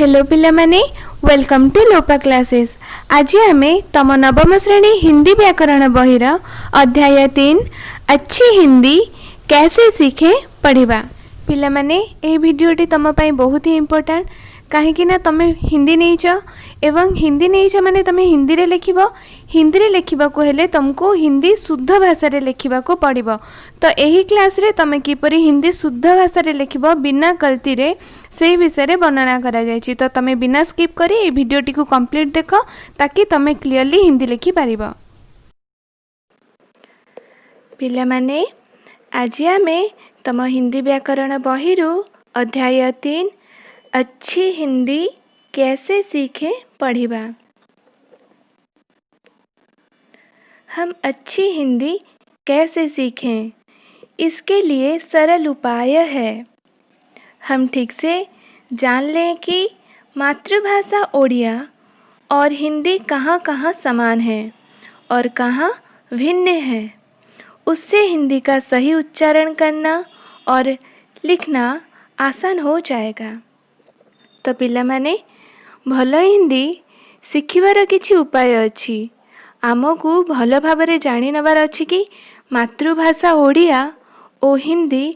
Hello पिला माने welcome to Lopa classes. आज आमे तम नवम श्रेणी हिंदी व्याकरण बहिर अध्याय 3 अच्छी हिंदी कैसे सीखे पढ़िबा। पिला माने ए भिडियोटी तम पई बहुत ही इम्पोर्टेंट कहीं ना तुम हिंदी नहीं एवं हिंदी नहीं माने तुम हिंदी रे लिखिबो। हिंदी रे लिखिबा को हेले तुमको हिंदी शुद्ध भाषा रे लिखिबा को पड़िबो। तो यही क्लास रे तुम किपरि हिंदी शुद्ध भाषा रे लिखिबो बिना गलती रे से विषय रे वर्णना करा जायछि। तो तुम बिना स्किप करी ए वीडियोटी को कंप्लीट देखो ताकि तुम क्लियरली हिंदी लिखि पारिबो। पिला माने आज आमे तम हिंदी व्याकरण बहिरु अध्याय 3 अच्छी हिंदी कैसे सीखें पढ़िबा। हम अच्छी हिंदी कैसे सीखें, इसके लिए सरल उपाय है। हम ठीक से जान लें कि मातृभाषा ओडिया और हिंदी कहाँ कहाँ समान है और कहाँ भिन्न है। उससे हिंदी का सही उच्चारण करना और लिखना आसान हो जाएगा। तो पिला माने भल हिंदी शिखिबार किछि उपाय अछि। आमको भल भाबरे जानि नबार अछि कि मातृभाषा ओडिया और हिंदी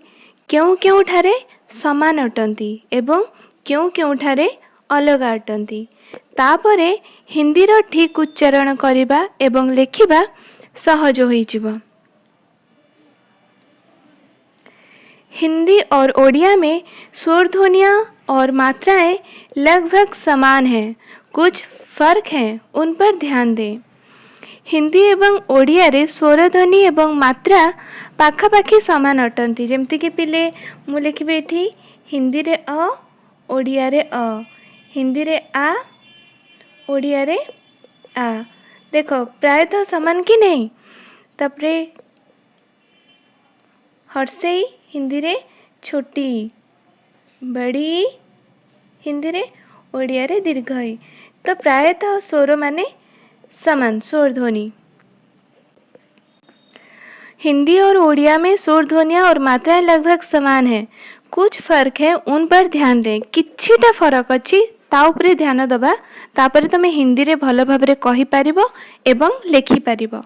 क्यों क्यों ठारे समान अटंती एवं क्यों क्यों ठारे अलग अटंती। तापरे हिंदी रो ठीक उच्चारण करिबा एवं लेखिबा सहज होई जिवो। हिंदी और ओडिया में स्वर ध्वनियाँ और मात्राएं लगभग समान हैं, कुछ फर्क हैं, उन पर ध्यान दें। हिंदी एवं ओडिया रे स्वर ध्वनि एवं मात्रा पाखापाखी समान अटंती। जेमती कि पिले मु लिखिबे एठी हिंदी रे अ ओडिया रे अ, हिंदी रे आ ओडिया रे आ। देखो प्रायतः समान कि नहीं। तपरे हर्षेई हिंदी रे छोटी, बड़ी हिंदी रे ओडिया रे दीर्घई। तो प्रायतः स्वर माने समान स्वर ध्वनि। हिंदी और ओडिया में स्वर ध्वनियाँ और मात्राएं लगभग समान है, कुछ फर्क है, उन पर ध्यान दें। किछिटा फरक अछि ता उपरे ध्यान दबा, तापरे तमे हिंदी रे भल भाबरे कहि पारिबो एवं लेखि पारिबो।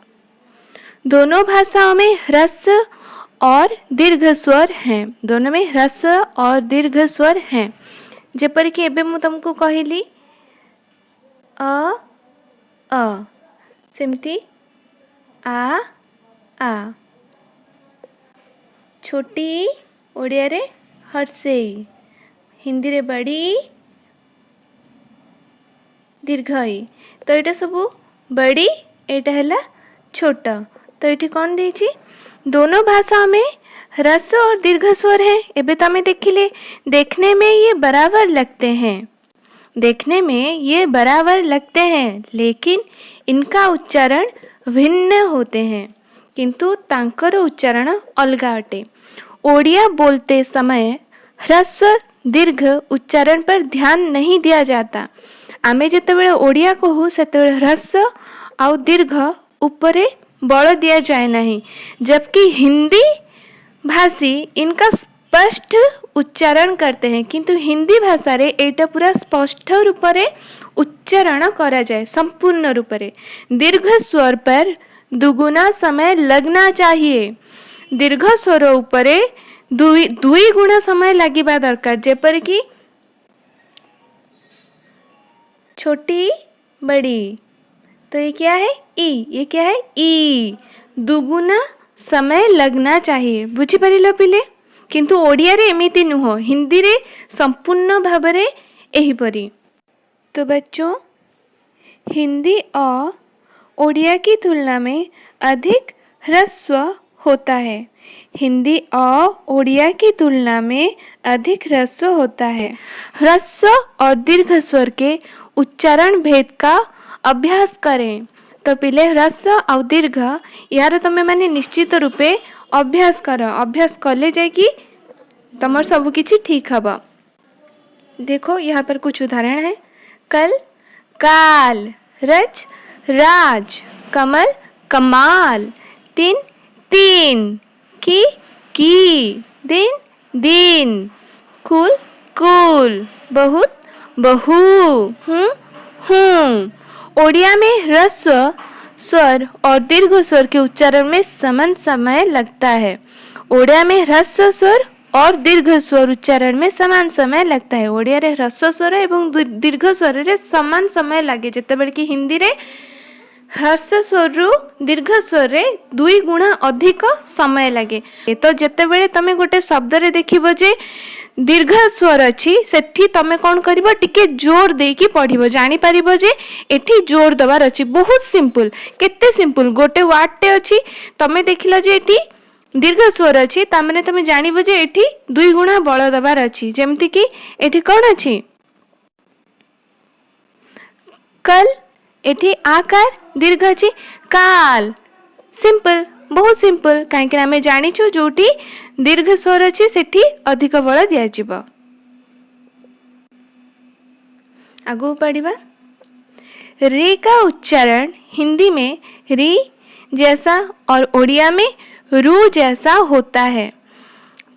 दोनों भाषाओं में ह्रस्व और दीर्घ स्वर हैं। दोनों में ह्रस्व और दीर्घ स्वर हैं। जेपर कि एबे मु तुमको कहली अ सेमती आ। छोटी ओडिया रे हर्षेई, हिंदी रे बड़ी दीर्घई। तो एटा सबू बड़ी एटा हैला छोट। तो ये कौन देछि दोनों भाषा में ह्रस्व और दीर्घ स्वर है। एबे तो हमें देखिले देखने में ये बराबर लगते हैं, देखने में ये बराबर लगते हैं, लेकिन इनका उच्चारण भिन्न होते हैं, किंतु तांकर उच्चारण अलगा अटे। ओडिया बोलते समय ह्रस्व दीर्घ उच्चारण पर ध्यान नहीं दिया जाता। आमे जेतेबेले ओडिया कहू सेतेबेले ह्रस्व आउ दीर्घ उपरे बल दिया जाए नहीं, जबकि हिंदी भाषी इनका स्पष्ट उच्चारण करते हैं, किंतु हिंदी भाषा रे एटा पूरा स्पष्ट रूप रे उच्चारण करा जाए संपूर्ण रूप रे। दीर्घ स्वर पर दुगुना समय लगना चाहिए। दीर्घ स्वर उपरे दुई गुणा समय लगिबा दरकार। जेपर कि छोटी बड़ी, तो ये क्या है ई, ये क्या है ई। दुगुना समय लगना चाहिए। बुझी परिलो पिले। किंतु ओडिया रे एमिति नुह, हिंदी रे संपूर्ण भाबरे एही परी। तो बच्चों हिंदी और ओडिया की तुलना में अधिक ह्रस्व होता है। हिंदी और ओडिया की तुलना में अधिक ह्रस्व होता है। ह्रस्व और दीर्घ स्वर के उच्चारण भेद का अभ्यास करें। तो पिले ह्रस्व और दीर्घ यार तमे माने निश्चित रूपे अभ्यास कर। अभ्यास कले जाए कि तमर सब किछि ठीक हबा। देखो यहाँ पर कुछ उदाहरण है। कल काल, रज राज, कमल कमाल, तीन तीन, की, दिन दिन, कुल कुल, बहुत बहु, हूँ हूँ। ओडिया में ह्रस्व स्वर और दीर्घ स्वर के उच्चारण में समान समय लगता है। ओडिया में ह्रस्व स्वर और दीर्घ स्वर उच्चारण में समान समय लगता है। ओडिया रे ह्रस्व स्वर एवं दीर्घ स्वर रे समान समय लगे, जेतेबेले कि हिंदी रे ह्रस्व स्वर रु दीर्घ स्वर रे 2 गुणा अधिक समय लगे। तो जेतेबेले तमे गोटे शब्द रे देखिबो जे दीर्घ स्वर अच्छी सेठी तमे कौन करिबो, टिके जोर देकी पढ़िबो, जानी पारिबो जे एठी जोर दबार अच्छी। बहुत सिंपल, केते सिंपल। गोटे वर्ड टे अच्छी, तमे देखिलो जे एठी दीर्घ स्वर अच्छी, ता माने तमे जानिबो जे एठी 2 गुणा बल दबार अच्छी। जेमति कि एठी कौन अच्छी, कल, एठी आकार दीर्घ अच्छी, काल। सिंपल, बहुत सिंपल, कहीं आम जाचु जोटी दीर्घ स्वर अच्छी सेठी अधिक बल दिया। आगू पढ़िबा। रे का उच्चारण हिंदी में री जैसा और ओडिया में रू जैसा होता है।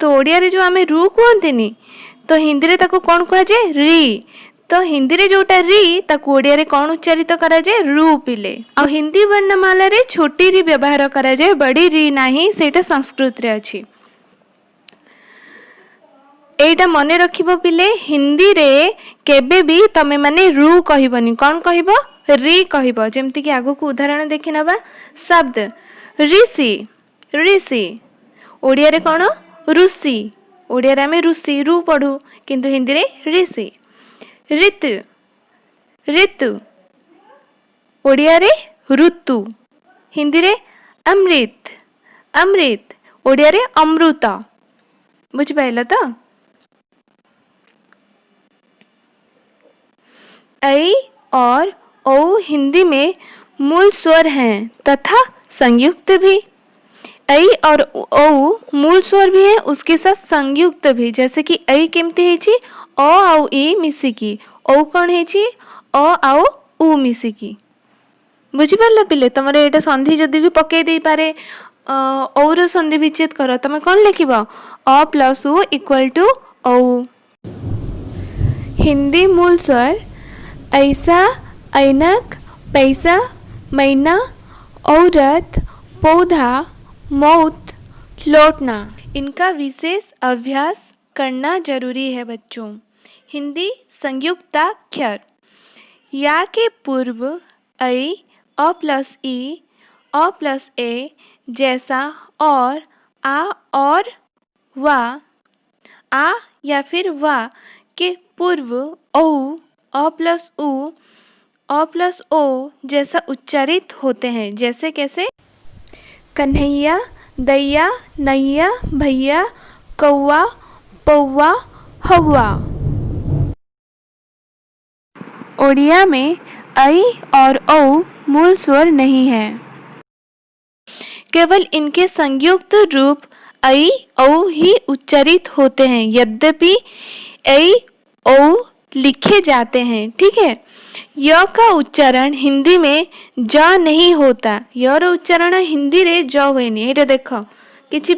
तो ओडिया रे जो आमे रू कहते तो हिंदी रे ताको कौन कहा जाए, री। तो हिंदी रे जोटा री ताको ओडिया रे कौन उच्चारित करा जाए, रू पिले। और हिंदी वर्णमाला रे छोटी री व्यवहार करा जाए, बड़ी री नाही, सेटा संस्कृत रे अछि। एटा मने रखिबो पिले, हिंदी रे केबे भी तमे माने रू कहिबनी, कौन कहिबो, री कहिबो। जेमति कि आगो को उदाहरण देखि नबा। शब्द ऋषि, ऋषि। ओडिया रे कौन, ऋषि। ओडिया रे आमे ऋषि रू पढ़ू, किंतु हिंदी रे ऋषि। ऋतु, ऋतु। ओडिया रे ऋतु, हिंदी रे अमृत, अमृत। ओडिया रे अमृत। बुझ पाइल तो। ऐ और ओ हिंदी में मूल स्वर हैं तथा संयुक्त भी। ऐ और ओ मूल स्वर भी है, उसके साथ संयुक्त भी। जैसे कि ऐ केमती है, ओ आउ ई मिसिकी, ओ कौन है, ओ आउ उ मिसिकी। बुझिपार पिले, तुम एटा संधि जदि भी पकई दे पारे, और संधि विच्छेद कर, तुम कौन लिखिब, अ प्लस उ इक्वल टू औ। हिंदी मूल स्वर ऐसा, ऐनक, पैसा, मैना, औरत, पौधा, मौत, लौटना। इनका विशेष अभ्यास करना जरूरी है बच्चों। हिंदी संयुक्ताक्षर। या के पूर्व ऐ, अ प्लस ई, अ प्लस ए जैसा और आ और वा, आ या फिर वा के पूर्व औ, अ प्लस उ, अ प्लस ओ जैसा उच्चारित होते हैं। जैसे कैसे, कन्हैया, दैया, नैया, भैया, कौआ, पौआ, हवा। ओडिया में ऐ और औ मूल स्वर नहीं है, केवल इनके संयुक्त रूप ऐ औ ही उच्चारित होते हैं। यद्यपि ऐ औ लिखे जाते हैं, ठीक है। य का उच्चारण हिंदी में ज नहीं होता। य रो उच्चारण हिंदी रे ज हुएनी। एटा देख, किछि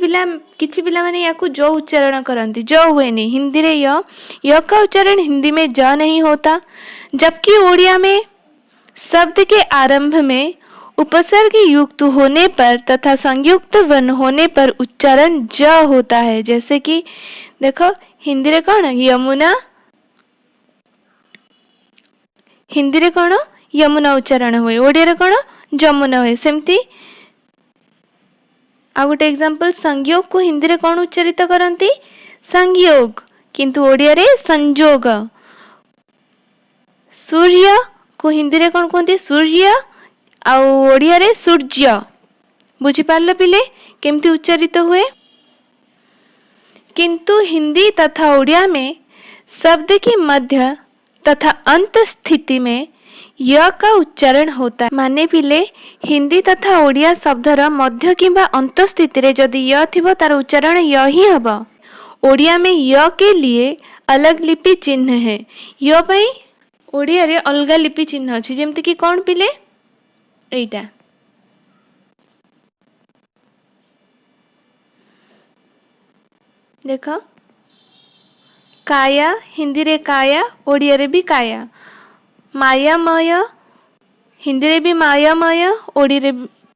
पिला माने याकू ज उच्चारण करंती, ज हुएनी। हिंदी रे य का उच्चारण हिंदी में ज नहीं होता। जबकि ओडिया में शब्द के आरंभ में उपसर्ग युक्त होने पर तथा संयुक्त वर्ण होने पर उच्चारण ज होता है। जैसे कि देखो, हिंदी रे कौन, यमुना, हिंदी रे कौन, यमुना उच्चारण हुए, ओडिया रे कौन, जमुना हुए। सेमती आ गोटे एग्जांपल, संयोग को हिंदी रे कौन उच्चारित करंती, संयोग, किंतु ओडिया रे संजोग। सूर्य को हिंदी रे कौन कहते, सूर्य, आ ओडिया रे सूर्य। बुझी पारल पिले केमती उच्चारित हुए। किंतु हिंदी तथा ओडिया में शब्द की मध्य तथा अंत स्थिति में य का उच्चारण होता है। माने पिले, हिंदी तथा ओडिया शब्दर मध्य किंबा अंत स्थिति रे जदि य थिबो तार उच्चारण य ही हबो। ओडिया में य के लिए अलग लिपि चिन्ह है। य पई ओडिया रे अलगा लिपि चिन्ह अछि। जेमति कि कोन पिले, एइटा देखो, काया हिंदी रे काया ओडिया रे भी काया। मायामय हिंदी रे भी मायामय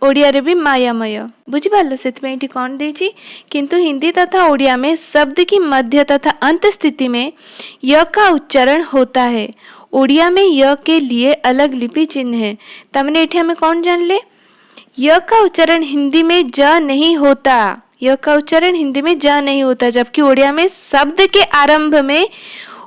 ओडिया रे भी मायामय। बुझिपारल सेथिପାଇଁ एठी कोन देछि किंतु हिंदी तथा ओडिया में शब्द की मध्य तथा अंत स्थिति में य का उच्चारण होता है। ओडिया में य के लिए अलग लिपि चिन्ह है। तमने एठी हमें कौन जान ले य का उच्चारण हिंदी में ज नहीं होता। य का उच्चारण हिंदी में ज नहीं होता, जबकि ओडिया में शब्द के आरंभ में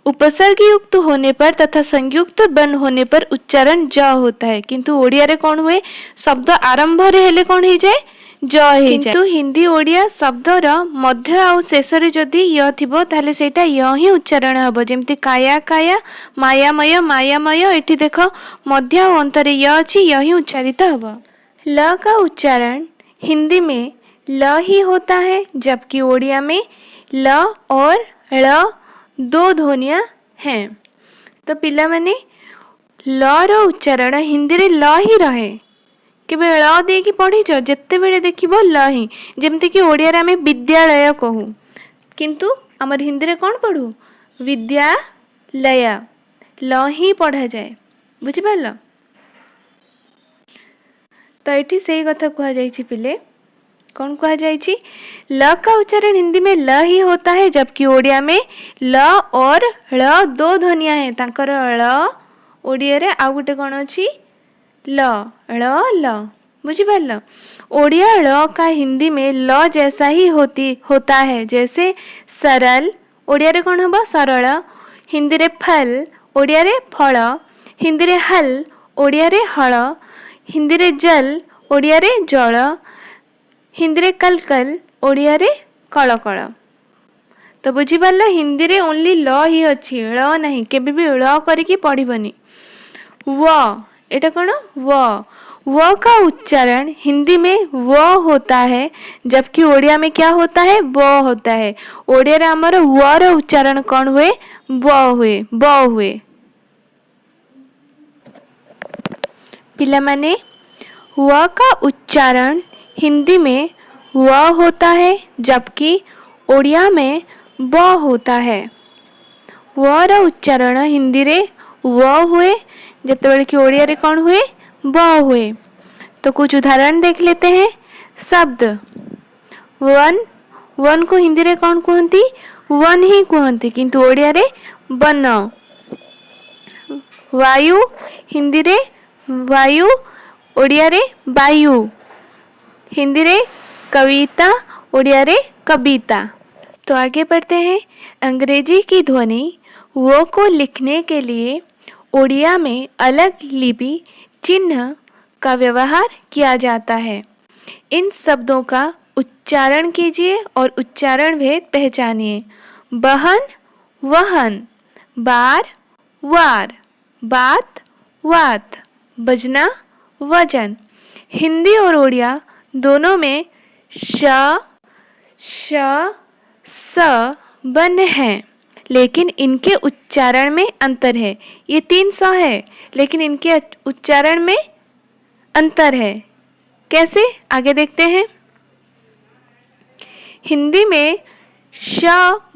उपसर्ग युक्त होने पर तथा संयुक्त बन होने पर उच्चारण ज होता है। किंतु ओडिया रे कौन हुए शब्द आरंभ रे हेले कौन हो जाए ज हो जाए। किंतु हिंदी ओडिया शब्दर मध्य आउ शेष रे जदि य थिबो ताले सेटा य ही उच्चारण हबो। जेमति काया काया मायामय मायामय एठी देखो मध्य आउ अंत रे य अछि, य ही उच्चारित हबो। ल का उच्चारण हिंदी में ल ही होता है, जबकि ओडिया में ल और ळ दो ध्वनियां हैं। तो पिला माने ल रो उच्चारण हिंदी रे ल ही रहे। केबे ल दे की पढ़ी छ जत्ते बेले देखिबो ल ही। जेमति कि ओडिया रे हमें विद्यालय कहू, किंतु हमर हिंदी रे कोन पढ़ू विद्यालय, ल ही पढ़ा जाए। बुझि पारल। तो एठी सही कथा कहा जाइछि पिले। कौन कहा जाइछि ल का उच्चारण हिंदी में ल ही होता है, जबकि ओडिया में ल और ळ दो ध्वनियां हैं। तांकर ळ ओडिया रे आ गुटे कोन अछि ल ळ ल। बुझि पारल। ओडिया ळ का हिंदी में ल जैसा ही होता है। जैसे सरल ओडिया रे कोन हबो सरल, हिंदी रे फल ओडिया रे फल, हिंदी रे हल ओडिया रे हल, हिंदी रे जल ओडिया रे जल, हिंदी रे कलकल ओडिया रे कलकल। तो बुझी पारल हिंदी रे ओनली ल ही अछि, ळ नहीं। केबे भी ळ करिकी पढ़िबनी। व एटा कोन व का उच्चारण हिंदी में व होता है, जबकि ओडिया में क्या होता है ब होता है। ओडिया रे हमर व रो उच्चारण कोन हुए ब हुए। पिला माने व का उच्चारण हिंदी में व होता है, जबकि ओडिया में ब होता है। व रो उच्चारण हिंदी रे व हुए, जतेबेले कि ओडिया रे कौन हुए ब हुए। तो कुछ उदाहरण देख लेते हैं। शब्द वन को हिंदी रे कौन कहती वन ही कहती, किंतु ओडिया रे बन। वायु हिंदी रे वायु ओडिया रे वायु, हिंदी रे कविता ओडिया रे कविता। तो आगे बढ़ते हैं। अंग्रेजी की ध्वनि वो को लिखने के लिए ओडिया में अलग लिपि चिन्ह का व्यवहार किया जाता है। इन शब्दों का उच्चारण कीजिए और उच्चारण भेद पहचानिए। बहन वहन, बार वार, बात वात, बजना वजन। हिंदी और ओडिया दोनों में श श स बन हैं, लेकिन इनके उच्चारण में अंतर है। ये 3 स है, लेकिन इनके उच्चारण में अंतर है। कैसे आगे देखते हैं। हिंदी में श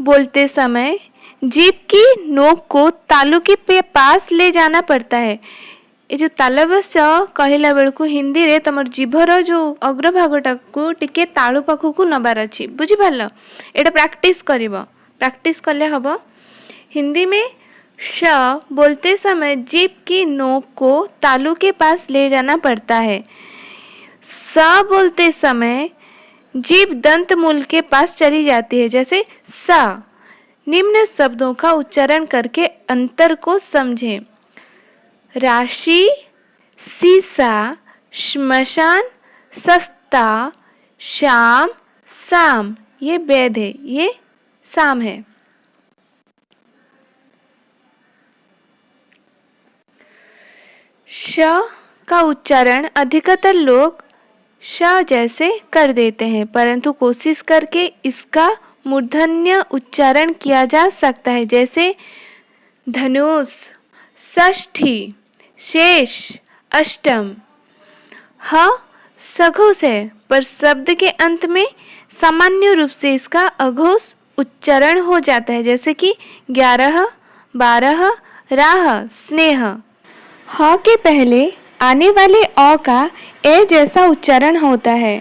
बोलते समय जीभ की नोक को तालु के पास ले जाना पड़ता है। ये जो तालब्य कहला बेल को हिंदी रे तमर जीभर जो अग्रभागटा को टिके तालु पाखु को नबार अछि। बुझि पारल। एटा प्रैक्टिस करिवो, प्रैक्टिस करले हबो। हिंदी में श बोलते समय जीभ की नोक को तालु के पास ले जाना पड़ता है। स बोलते समय जीभ दंत मूल के पास चली जाती है। जैसे सा। निम्न शब्दों का उच्चारण करके अंतर को समझें। राशि, सीसा, श्मशान, सस्ता, शाम, साम। ये वेद है, ये साम है। श का उच्चारण अधिकतर लोग श जैसे कर देते हैं, परंतु कोशिश करके इसका मूर्धन्य उच्चारण किया जा सकता है। जैसे धनुष, षष्ठी, शेष, अष्टम। ह सघोष है, पर शब्द के अंत में सामान्य रूप से इसका अघोष उच्चारण हो जाता है, जैसे कि 11, 12, राह, स्नेह। ह के पहले आने वाले अ का ए जैसा उच्चारण होता है।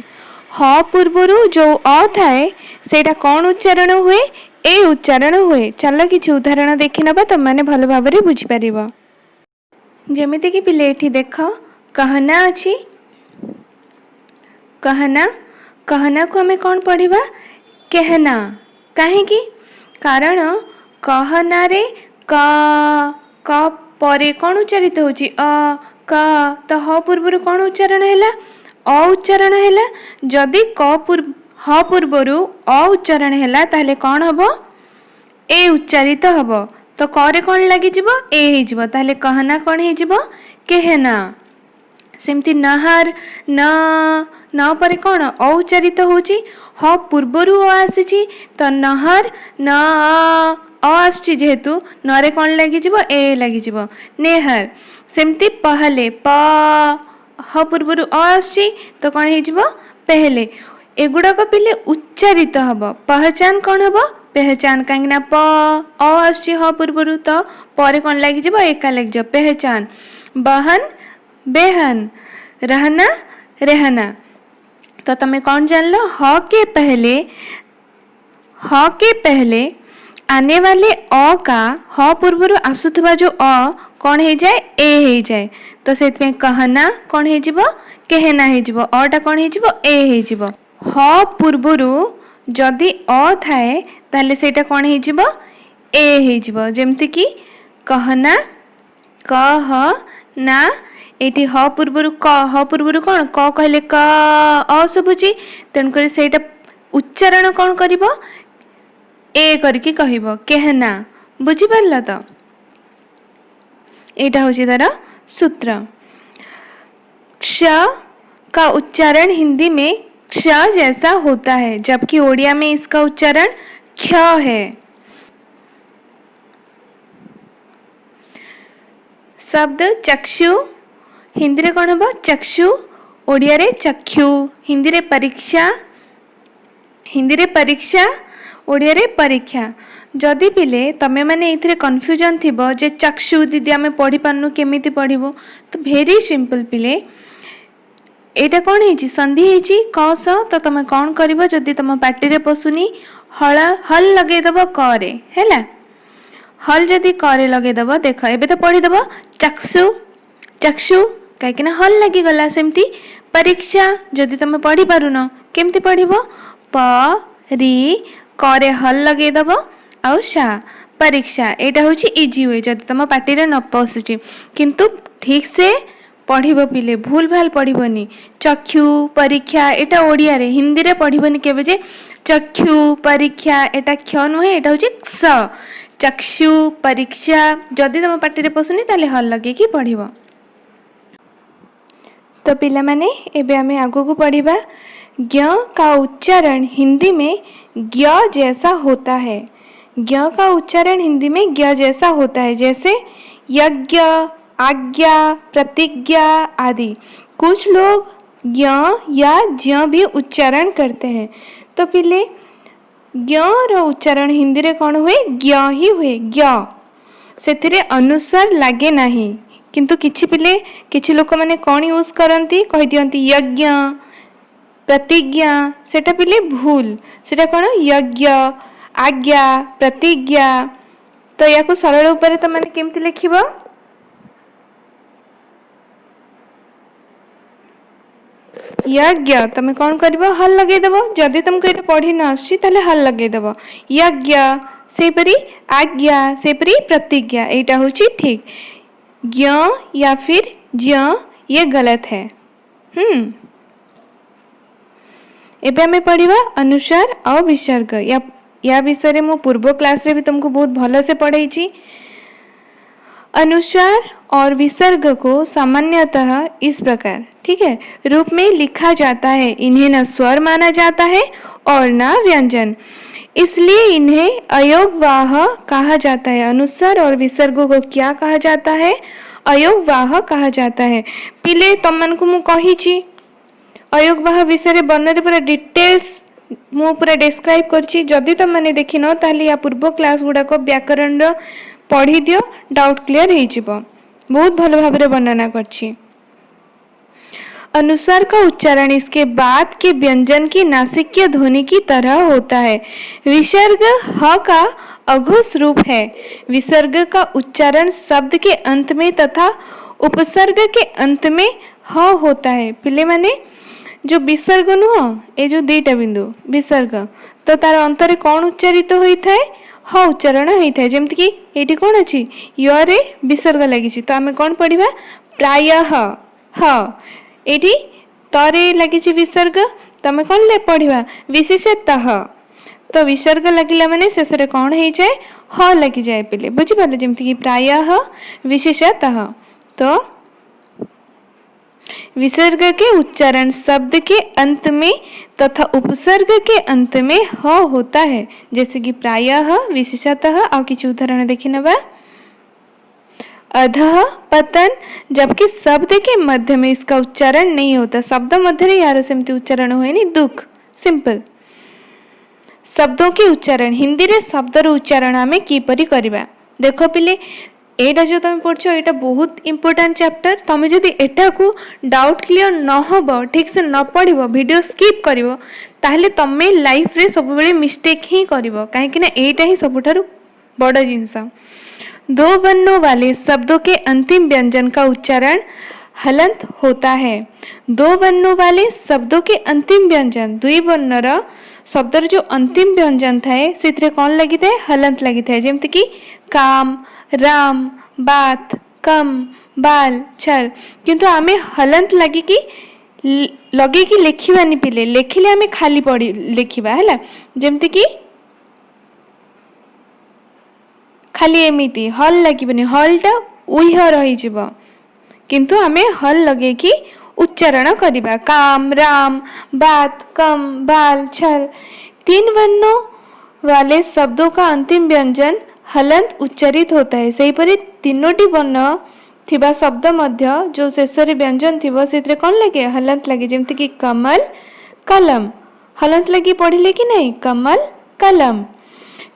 ह पूर्वरु जो अ थाए सेटा कौन उच्चारण हुए? ए उच्चारण हुए। चलो किछि उदाहरण देखि नबा, तुम माने भल भाबरे बुझि परिबो। जेमिति कि पिले एठी देख, कहना अछि, कहना, कहना को हमें कौन पढ़िबा? कहना। काहेकि? कारण कहना रे क परे कौन उच्चारित होची? अ क। तो ह पूर्वरु कौन उच्चारण हैला? अ उच्चारण हैला। जदि ह पूर्वरु अ उच्चारण हैला ताहले कौन हबो? ए उच्चारित हबो। तो क रे कौन लागि जिवो? ए हे जिवो। ताहले कहना कौन हे जिवो? कहना। सेमती नहर, न परे कौन अ उच्चारित होची? ह पूर्वरु अ आसीची, तो नहर, न अ आसची, जेहेतु न रे कौन लागि जिवो? ए लागि जिवो। नेहर। सेमती पहले, ह पूर्वरु अ आसची, तो कौन हे जिवो? पहले। एगुड़ा को पहले उच्चारित हबो। पहचान कौन हबो? पहचान। काहेकि प अ आसची ह पूर्वरु, तो परे कौन लागि जिवो? एका लागि जिवो। पहचान। बहन, बेहन। रहना, रहना। तो तमे कौन जानलो? ह के पहले आने वाले अ का ह पूर्वरु आसुथबा जो अ कौन हे जाए? ए हे जाए। तो सेत में कहना कौन हे जिवो? कहना हे जिवो। अ टा कौन हे जिवो? ए हे जिवो। ह पूर्वरु जदि अ थाए ताले सेटा कौन हे जिवो? ए हे जिवो। जेमति कि कहना, कह ना। एटी ह पूर्वरु क, ह पूर्वरु कौन? क कहले क अ सुबुची, तेन करी सेटा उच्चारण कौन करिवो? ए करके कहिवो, कहना। बुझी पारल तो? एटा होची तार सूत्र। क्ष का उच्चारण हिंदी में क्ष जैसा होता है, जबकि ओडिया में इसका उच्चारण क्ष है। शब्द चक्षु हिंदी रे कौन हबो? चक्षु। ओडिया रे चक्षु। हिंदी रे परीक्षा, हिंदी रे परीक्षा, ओडिया रे परीक्षा। जदि पिले तमे माने इथरे कन्फ्यूजन थिबो जे चक्षु दीदी आमे पढ़ी पारनु केमिति पढ़िबो, तो भेरी सिंपल पिले, एटा कौन हेची? संधि हेची क स। तो तमे कौन करिवो? जदि तम पाटी रे पसुनी, हल लगे दबो क रे, हैला। हल जदि क रे लगे दबो, देख एबे तो पढ़ी दबो चक्षु, चक्षु, काहेकि ना हल लगी गला। सेमती परीक्षा जदि तमे पढ़ी पारुनो, केमती पढ़िबो? प री क रे हल लगे दबो आउ शा, परीक्षा। एटा होची इजी हुए जदि तम पाटी रे न पसुची। किंतु ठीक से पढ़िबो पिले, भूल भाल पढ़िबोनी। चक्षु, परीक्षा एटा ओडिया रे, हिंदी रे पढ़िबोनी केबे जे चक्षु, परीक्षा एटा क्ष नुहे, एटा होची स। चक्षु, परीक्षा जदि तम पाटी रे पसुनी ताले हल लगे की पढ़िबो। तो पिला माने एबे हमें आगो को पढ़िबा। ज्ञ का उच्चारण हिंदी में ज्ञ जैसा होता है। ज्ञ का उच्चारण हिंदी में ज्ञ जैसा होता है, जैसे यज्ञ, आज्ञा, प्रतिज्ञा आदि। कुछ लोग ज्ञ या ज्ञ भी उच्चारण करते हैं। तो पिले ज्ञ रो उच्चारण हिंदी रे कौन हुए? ज्ञ ही हुए। ज्ञ सेथिरे अनुस्वार लागे नहीं। किंतु किछि पिले, किछि लोक माने कौन यूज करती? कहि दियंती यज्ञ, प्रतिज्ञा। सेटा पिले भूल। सेटा कौन? यज्ञ, आज्ञा, प्रतिज्ञा। तो याको सरल ऊपर तो माने केमती लिखिबो? यज्ञ तमे कौन करिवो? हल लगे देबो। जदि तुमको एटा पढ़ी न आछि ताले हल लगे देबो। यज्ञ सेपरी आज्ञा, सेपरी प्रतिज्ञा। एटा होची ठीक। ज्ञ या फिर ज्ञ ये गलत है। एबे हमें पढ़िबा अनुस्वार और विसर्ग। या विषय रे मो पूर्व क्लास रे भी तुमको बहुत भलो से पढ़ाई छी। अनुस्वार और विसर्ग को सामान्यतः इस प्रकार, ठीक है, रूप में लिखा जाता है। इन्हें न स्वर माना जाता है और न व्यंजन, इसलिए इन्हें अयोगवाह कहा जाता है। अनुस्वार और विसर्ग को क्या कहा जाता है? अयोगवाह कहा जाता है। पिले तम मन को मु कही छी अयोगवाह विषय रे बर्णन पूरा डिटेल्स मु पूरा डिस्क्राइब करछि। जदि तुम माने देखिन ताली या पूर्व क्लास गुड़ाक व्याकरण पढ़ी दियो, डाउट क्लियर हो जिवो। बहुत भल भाव वर्णना करछि। अनुस्वार का उच्चारण इसके बाद के व्यंजन की नासिकीय ध्वनि की तरह होता है। विसर्ग ह का अघोष रूप है। विसर्ग का उच्चारण शब्द के अंत में तथा उपसर्ग के अंत में ह होता है। पिले माने जो विसर्ग नुह ए जो दुईटा बिंदु विसर्ग तो तार अंतरे कौन उच्चारित होता है? ह उच्चारण होता है। जमती कि एटी कौन अच्छी य विसर्ग लगी तो आम कौन पढ़ा प्रायः ह एटी तरे लगी विसर्ग तमें कौन ले पढ़ा विशेषतः तो विसर्ग लगिला माने शेष रे कौन हो जाए ह लगी जाए पिले बुझिपारे जमती कि प्रायः विशेषतः तो विसर्ग के उच्चारण शब्द के अंत में तथा उपसर्ग के अंत में ह होता है। जैसे कि प्रायः विशेषतः और किछ उदाहरण देखि नबा। अधः पतन जबकि शब्द के मध्य में इसका उच्चारण नहीं होता। शब्द मध्य रे यार सेमती उच्चारण होएनी दुख सिंपल। शब्दों के उच्चारण हिंदी रे शब्दर उच्चारण आमे किपरि करिबा देखो पिले एटा जो तुम पढ़छो एटा बहुत इंपोर्टेंट चैप्टर। तुम जदि एटा को डाउट क्लियर न होबो ठीक से न पढ़िबो वीडियो स्किप करिवो ताहले तमे लाइफ रे सब बेले मिस्टेक ही करिवो काहे कि ना एटा ही सबठारु बड़ जिंस। दो वर्णों वाले शब्दों के अंतिम व्यंजन का उच्चारण हलंत होता है। दो वर्णों वाले शब्दों के अंतिम व्यंजन दुई वर्णर शब्दर जो अंतिम व्यंजन थाए सेतरे कौन लगी थाए हलंत लगी थाए। जेमति कि काम राम बात कम बाल छल किंतु आमे हलंत लगी कि लगे कि लेखिबानी पिले लेखिले आमे खाली पढ़ी लेखिबा हैला। जेमति कि खाली एमिति हल लगिबनी हलटा उह रही जिवो किंतु आमे हल लगे कि उच्चारण करिबा काम राम बात कम बाल छल। तीन वर्णों वाले शब्दों का अंतिम व्यंजन हलंत उच्चारित होता है। सही परि तीनोटी वर्ण थिबा शब्द मध्य जो शेष रे व्यंजन थिबो सेतरे कौन लगे हलंत लगे। जेमति कि कमल कलम हलंत लगी पढ़िले कि नहीं कमल कलम।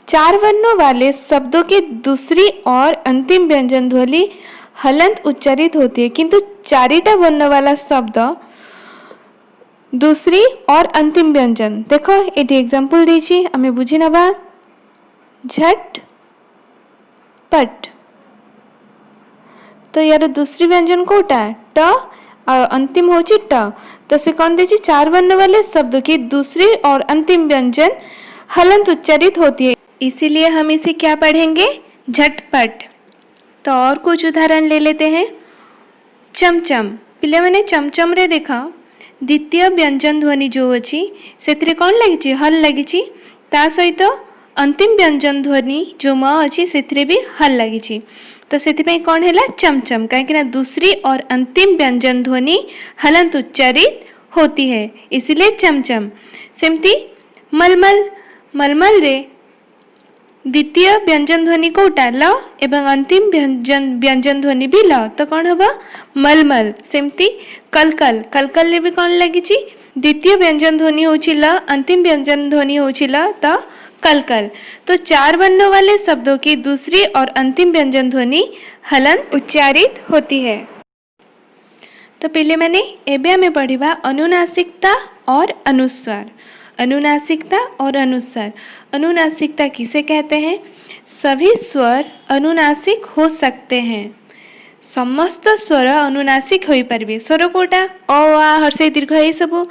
चार वर्णों वाले शब्दों के दूसरी और अंतिम व्यंजन ध्वनि हलंत उच्चारित होती है किंतु चारिटा वर्ण वाला शब्द दूसरी और अंतिम व्यंजन देखो एटी एग्जांपल देछि आमे बुझी नबा। झट पट तो यार दूसरी व्यंजन कोटा ट और अंतिम होची ट तो से कौन देछि चार वर्ण वाले शब्दों की दूसरी और अंतिम व्यंजन हलंत उच्चारित होती है इसीलिए हम इसे क्या पढ़ेंगे झटपट। तो और कुछ उदाहरण ले लेते हैं। चमचम पिले माने चमचम रे देखा द्वितीय व्यंजन ध्वनि जो अछि सेतरे कौन लगी हल लगी ता सहित अंतिम व्यंजन ध्वनि जो म अछि सेतरे भी हल लगी तो सेति कौन है चमचम कहीं ना दूसरी और अंतिम व्यंजन ध्वनि हलंत उच्चारित होती है इसीलिए चमचम। सेमती मलमल मलमल रे द्वितीय व्यंजन ध्वनि कोटा ल एवं अंतिम व्यंजन ध्वनि भी ल तो कौन होगा मलमल। सेमती कलकल कलकल रे भी कौन लगी द्वितीय व्यंजन ध्वनि होची ल अंतिम व्यंजन ध्वनि होची ल तो कलकल। तो चार वर्णों वाले शब्दों की दूसरी और अंतिम व्यंजन ध्वनि हलंत उच्चारित होती है। तो पहले मैंने एबे हमें पढ़िबा अनुनासिकता और अनुस्वार। अनुनासिकता और अनुस्वार। अनुनासिकता किसे कहते हैं? सभी स्वर अनुनासिक हो सकते हैं। समस्त स्वर अनुनासिक होई परिबे। स्वर कोटा अ आ हर्षे दीर्घ ये सब।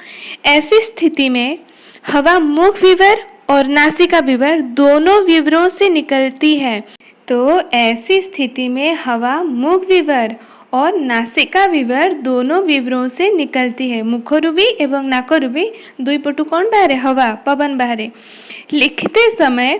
ऐसी स्थिति में हवा मुख विवर और नासिका विवर दोनों विवरों से निकलती है। तो ऐसी स्थिति में हवा मुख विवर और नासिका विवर दोनों विवरों से निकलती है। मुखरु भी एवं नाकरु भी दुई पटु कौन बाहरे हवा पवन बाहरे। लिखते समय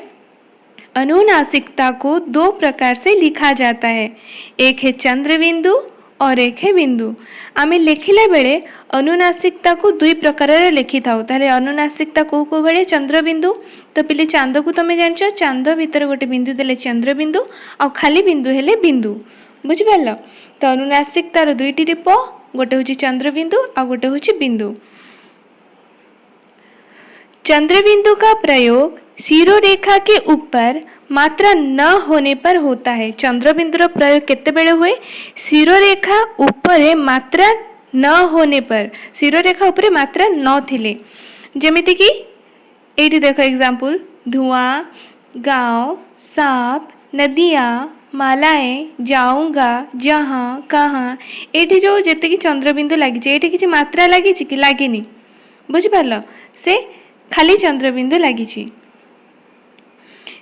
अनुनासिकता को दो प्रकार से लिखा जाता है, एक है चंद्र बिंदु और एक है बिंदु। आमे लिखिला बेले अनुनासिकता को दुई प्रकार रे लिखि थाउ। ताले अनुनासिकता को बेले चंद्र बिंदु तो पिले चांद को तमे जानछो चांद भीतर गोटे बिंदु देले चंद्र बिंदु आ खाली बिंदु हेले बिंदु बुझि पारलो। तो अनुनासिकतार दुईटी रूप गोटे होची चंद्र बिंदु आ गोटे होची बिंदु। चंद्रबिंदु का प्रयोग शिरोरेखा के ऊपर मात्रा न होने पर होता है। चंद्रबिंदुर प्रयोग केतेबेले हुए? शिरोरेखा ऊपर मात्रा न होने पर, शिरोरेखा ऊपर मात्रा न थिले। जेमिति कि एठी देखो एग्जांपल, धुआं, गांव, सांप, नदियां, मालाएं, जाऊंगा, जहां, कहां। एठी जो जेते कि चंद्रबिंदु लागी एठी किछि मात्रा लागी कि लागिनी, बुझि पारलो? से खाली चंद्रबिंदु लागी।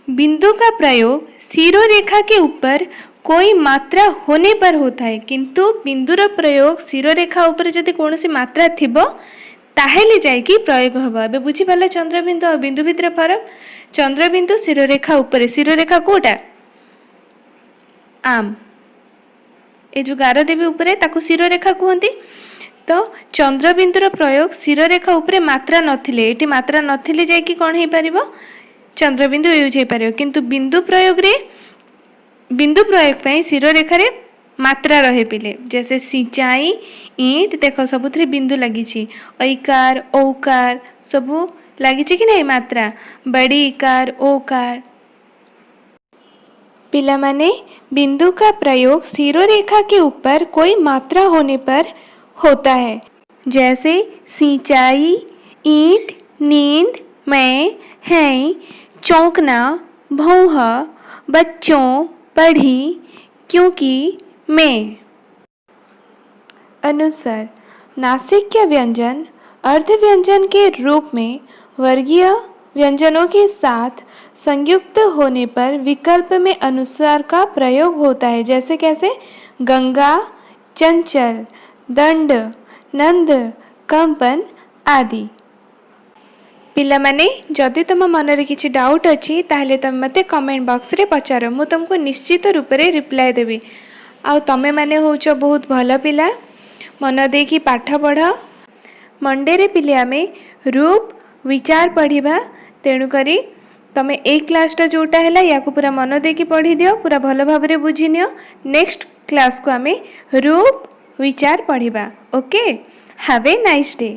बिंदु का प्रयोग शिरोरेखा के ऊपर कोई मात्रा होने पर होता है, किंतु बिंदुर प्रयोग शिरोरेखा ऊपर जदि कोनोसी मात्रा थिबो ताहेले जाय कि प्रयोग हबो। एबे बुझि पारलो चंद्रबिंदु और बिंदु भितर फरक? चंद्रबिंदु शिरोरेखा ऊपर, शिरोरेखा कोटा? आम, ए जो गारदेवी ऊपर ताकू शिरोरेखा कहती। तो चंद्रबिंदुर प्रयोग शिरोरेखा ऊपर मात्रा नथिले, एठी मात्रा नथिले जाय कि कोन हे परिबो? चंद्रबिंदु यूज हे परिबो। किंतु बिंदु प्रयोग रे, बिंदु प्रयोग पई शिरोरेखा रे मात्रा रहे पिले, जैसे सिंचाई, ईंट, देखो सबुथरे बिंदु लगी छी। ऐकार, औकार सबु लगी छी कि नहीं मात्रा? बड़ी इकार, ओकार। पिला माने बिंदु का प्रयोग शिरोरेखा के ऊपर कोई मात्रा होने पर होता है, जैसे सिंचाई, ईंट, नींद, मैं, हैं, चौंकना, भौहा, बच्चों, पढ़ी, क्योंकि, मैं। अनुसार नासिक्य व्यंजन अर्ध व्यंजन के रूप में वर्गीय व्यंजनों के साथ संयुक्त होने पर विकल्प में अनुसार का प्रयोग होता है। जैसे कैसे? गंगा, चंचल, दंड, नंद, कंपन आदि। पिला माने जदि तुम मन रे किछि डाउट अछि ताहले तुम मते कमेंट बॉक्स रे पचारो, मु तुमको निश्चित रूप रे रिप्लाई देबी। आ तमे माने होचो बहुत भलो पिला, मन देकी पाठ पढ़। मंडे रे पिले आमे रूप विचार पढ़िबा, तेणु करी तमे ए क्लासटा जोटा हैला याकू पूरा मन देकी पढ़ी दियो, पूरा भलो भाबरे बुझी नियो। नेक्स्ट क्लास को आमे रूप विचार पढ़िबा। Okay, have a nice day.